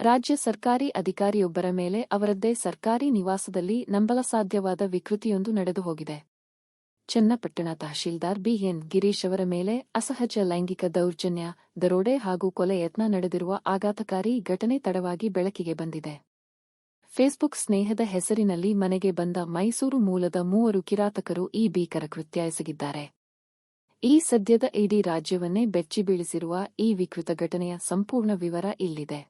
ರಾಜ್ಯ ಸರ್ಕಾರಿ ಅಧಿಕಾರಿಯೊಬ್ಬರ ಮೇಲೆ ಅವರದ್ದೇ ಸರ್ಕಾರಿ ನಿವಾಸದಲ್ಲಿ ನಂಬಲಸಾಧ್ಯವಾದ ವಿಕೃತಿಯೊಂದು ನಡೆದು ಹೋಗಿದೆ. ಚನ್ನಪಟ್ಟಣ ತಹಶೀಲ್ದಾರ್ ಬಿಎನ್ ಗಿರೀಶ್ ಅವರ ಮೇಲೆ ಅಸಹಜ ಲೈಂಗಿಕ ದೌರ್ಜನ್ಯ, ದರೋಡೆ ಹಾಗೂ ಕೊಲೆ ಯತ್ನ ನಡೆದಿರುವ ಆಘಾತಕಾರಿ ಘಟನೆ ತಡವಾಗಿ ಬೆಳಕಿಗೆ ಬಂದಿದೆ. ಫೇಸ್ಬುಕ್ ಸ್ನೇಹದ ಹೆಸರಿನಲ್ಲಿ ಮನೆಗೆ ಬಂದ ಮೈಸೂರು ಮೂಲದ 3 ಕಿರಾತಕರು ಈ ಭೀಕರ ಕೃತ್ಯ ಎಸಗಿದ್ದಾರೆ. ಈ ಸದ್ಯದ ಇಡೀ ರಾಜ್ಯವನ್ನೇ ಬೆಚ್ಚಿಬೀಳಿಸಿರುವ ಈ ವಿಕೃತ ಘಟನೆಯ ಸಂಪೂರ್ಣ ವಿವರ ಇಲ್ಲಿದೆ.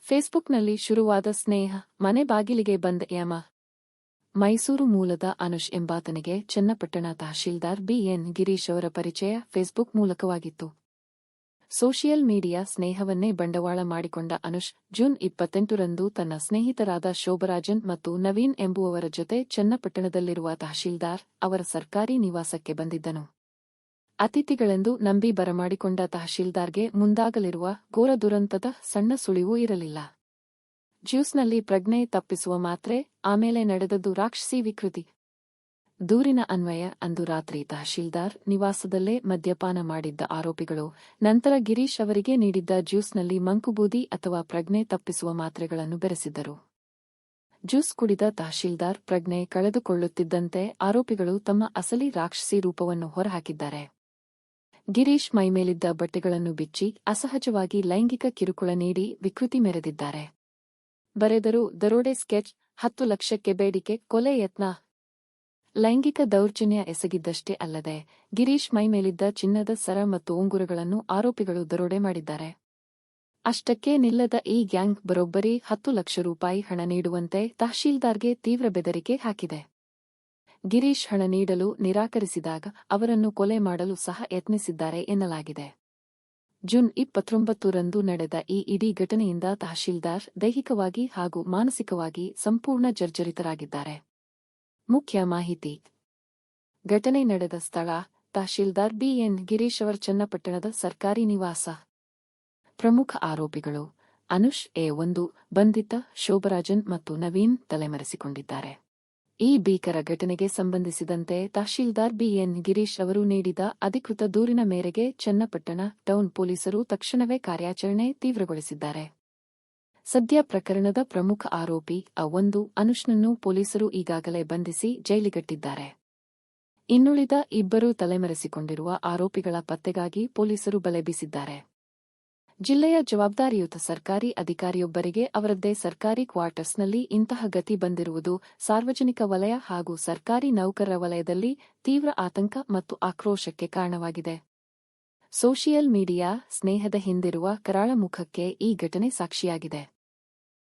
ಫೇಸ್ಬುಕ್ನಲ್ಲಿ ಶುರುವಾದ ಸ್ನೇಹ, ಮನೆ ಬಾಗಿಲಿಗೆ ಬಂದ ಯಮ. ಮೈಸೂರು ಮೂಲದ ಅನುಷ್ ಎಂಬಾತನಿಗೆ ಚನ್ನಪಟ್ಟಣ ತಹಶೀಲ್ದಾರ್ ಬಿಎನ್ ಗಿರೀಶ್ ಅವರ ಪರಿಚಯ ಫೇಸ್ಬುಕ್ ಮೂಲಕವಾಗಿತ್ತು. ಸೋಷಿಯಲ್ ಮೀಡಿಯಾ ಸ್ನೇಹವನ್ನೇ ಬಂಡವಾಳ ಮಾಡಿಕೊಂಡ ಅನುಷ್ ಜೂನ್ 28ರಂದು ತನ್ನ ಸ್ನೇಹಿತರಾದ ಶೋಭರಾಜನ್ ಮತ್ತು ನವೀನ್ ಎಂಬುವವರ ಜೊತೆ ಚನ್ನಪಟ್ಟಣದಲ್ಲಿರುವ ತಹಶೀಲ್ದಾರ್ ಅವರ ಸರ್ಕಾರಿ ನಿವಾಸಕ್ಕೆ ಬಂದಿದ್ದನು. ಅತಿಥಿಗಳೆಂದು ನಂಬಿ ಬರಮಾಡಿಕೊಂಡ ತಹಶೀಲ್ದಾರ್ಗೆ ಮುಂದಾಗಲಿರುವ ಘೋರ ದುರಂತದ ಸಣ್ಣ ಸುಳಿವೂ ಇರಲಿಲ್ಲ. ಜ್ಯೂಸ್ನಲ್ಲಿ ಪ್ರಜ್ಞೆ ತಪ್ಪಿಸುವ ಮಾತ್ರೆ, ಆಮೇಲೆ ನಡೆದದ್ದು ರಾಕ್ಷಸಿ ವಿಕೃತಿ. ದೂರಿನ ಅನ್ವಯ ಅಂದು ರಾತ್ರಿ ತಹಶೀಲ್ದಾರ್ ನಿವಾಸದಲ್ಲೇ ಮದ್ಯಪಾನ ಮಾಡಿದ್ದ ಆರೋಪಿಗಳು ನಂತರ ಗಿರೀಶ್ ಅವರಿಗೆ ನೀಡಿದ್ದ ಜ್ಯೂಸ್ನಲ್ಲಿ ಮಂಕುಬೂದಿ ಅಥವಾ ಪ್ರಜ್ಞೆ ತಪ್ಪಿಸುವ ಮಾತ್ರೆಗಳನ್ನು ಬೆರೆಸಿದ್ದರು. ಜ್ಯೂಸ್ ಕುಡಿದ ತಹಶೀಲ್ದಾರ್ ಪ್ರಜ್ಞೆ ಕಳೆದುಕೊಳ್ಳುತ್ತಿದ್ದಂತೆ ಆರೋಪಿಗಳು ತಮ್ಮ ಅಸಲಿ ರಾಕ್ಷಸಿ ರೂಪವನ್ನು ಹೊರಹಾಕಿದ್ದಾರೆ. ಗಿರೀಶ್ ಮೈಮೇಲಿದ್ದ ಬಟ್ಟೆಗಳನ್ನು ಬಿಚ್ಚಿ ಅಸಹಜವಾಗಿ ಲೈಂಗಿಕ ಕಿರುಕುಳ ನೀಡಿ ವಿಕೃತಿ ಮೆರೆದಿದ್ದಾರೆ. ಬರೆದರು ದರೋಡೆ ಸ್ಕೆಚ್, 10 ಲಕ್ಷಕ್ಕೆ ಬೇಡಿಕೆ, ಕೊಲೆ ಯತ್ನ. ಲೈಂಗಿಕ ದೌರ್ಜನ್ಯ ಎಸಗಿದ್ದಷ್ಟೇ ಅಲ್ಲದೆ ಗಿರೀಶ್ ಮೈಮೇಲಿದ್ದ ಚಿನ್ನದ ಸರ ಮತ್ತು ಉಂಗುರಗಳನ್ನು ಆರೋಪಿಗಳು ದರೋಡೆ ಮಾಡಿದ್ದಾರೆ. ಅಷ್ಟಕ್ಕೇ ನಿಲ್ಲದ ಈ ಗ್ಯಾಂಗ್ ಬರೋಬ್ಬರಿ 10 ಲಕ್ಷ ರೂಪಾಯಿ ಹಣ ನೀಡುವಂತೆ ತಹಶೀಲ್ದಾರ್ಗೆ ತೀವ್ರ ಬೆದರಿಕೆ ಹಾಕಿದೆ. ಗಿರೀಶ್ ಹಣ ನೀಡಲು ನಿರಾಕರಿಸಿದಾಗ ಅವರನ್ನು ಕೊಲೆ ಮಾಡಲು ಸಹ ಯತ್ನಿಸಿದ್ದಾರೆ ಎನ್ನಲಾಗಿದೆ. ಜೂನ್ 29ರಂದು ನಡೆದ ಈ ಇಡೀ ಘಟನೆಯಿಂದ ತಹಶೀಲ್ದಾರ್ ದೈಹಿಕವಾಗಿ ಹಾಗೂ ಮಾನಸಿಕವಾಗಿ ಸಂಪೂರ್ಣ ಜರ್ಜರಿತರಾಗಿದ್ದಾರೆ. ಮುಖ್ಯ ಮಾಹಿತಿ. ಘಟನೆ ನಡೆದ ಸ್ಥಳ ತಹಶೀಲ್ದಾರ್ ಬಿಎನ್ ಗಿರೀಶ್ ಅವರ ಚನ್ನಪಟ್ಟಣದ ಸರ್ಕಾರಿ ನಿವಾಸ. ಪ್ರಮುಖ ಆರೋಪಿಗಳು ಅನುಷ್ ಎ1, ಬಂಧಿತ ಶೋಭರಾಜನ್ ಮತ್ತು ನವೀನ್ ತಲೆಮರೆಸಿಕೊಂಡಿದ್ದಾರೆ. ಈ ಭೀಕರ ಘಟನೆಗೆ ಸಂಬಂಧಿಸಿದಂತೆ ತಹಶೀಲ್ದಾರ್ ಬಿಎನ್ ಗಿರೀಶ್ ಅವರು ನೀಡಿದ ಅಧಿಕೃತ ದೂರಿನ ಮೇರೆಗೆ ಚನ್ನಪಟ್ಟಣ ಟೌನ್ ಪೊಲೀಸರು ತಕ್ಷಣವೇ ಕಾರ್ಯಾಚರಣೆ ತೀವ್ರಗೊಳಿಸಿದ್ದಾರೆ. ಸದ್ಯ ಪ್ರಕರಣದ ಪ್ರಮುಖ ಆರೋಪಿ ಅ1 ಅನುಷ್ನನ್ನು ಪೊಲೀಸರು ಈಗಾಗಲೇ ಬಂಧಿಸಿ ಜೈಲಿಗಟ್ಟಿದ್ದಾರೆ. ಇನ್ನುಳಿದ 2 ತಲೆಮರೆಸಿಕೊಂಡಿರುವ ಆರೋಪಿಗಳ ಪತ್ತೆಗಾಗಿ ಪೊಲೀಸರು ಬಲೆ ಬೀಸಿದ್ದಾರೆ. ಜಿಲ್ಲೆಯ ಜವಾಬ್ದಾರಿಯುತ ಸರ್ಕಾರಿ ಅಧಿಕಾರಿಯೊಬ್ಬರಿಗೆ ಅವರದ್ದೇ ಸರ್ಕಾರಿ ಕ್ವಾರ್ಟರ್ಸ್ನಲ್ಲಿ ಇಂತಹ ಗತಿ ಬಂದಿರುವುದು ಸಾರ್ವಜನಿಕ ವಲಯ ಹಾಗೂ ಸರ್ಕಾರಿ ನೌಕರರ ವಲಯದಲ್ಲಿ ತೀವ್ರ ಆತಂಕ ಮತ್ತು ಆಕ್ರೋಶಕ್ಕೆ ಕಾರಣವಾಗಿದೆ. ಸೋಷಿಯಲ್ ಮೀಡಿಯಾ ಸ್ನೇಹದ ಹಿಂದಿರುವ ಕರಾಳ ಮುಖಕ್ಕೆ ಈ ಘಟನೆ ಸಾಕ್ಷಿಯಾಗಿದೆ.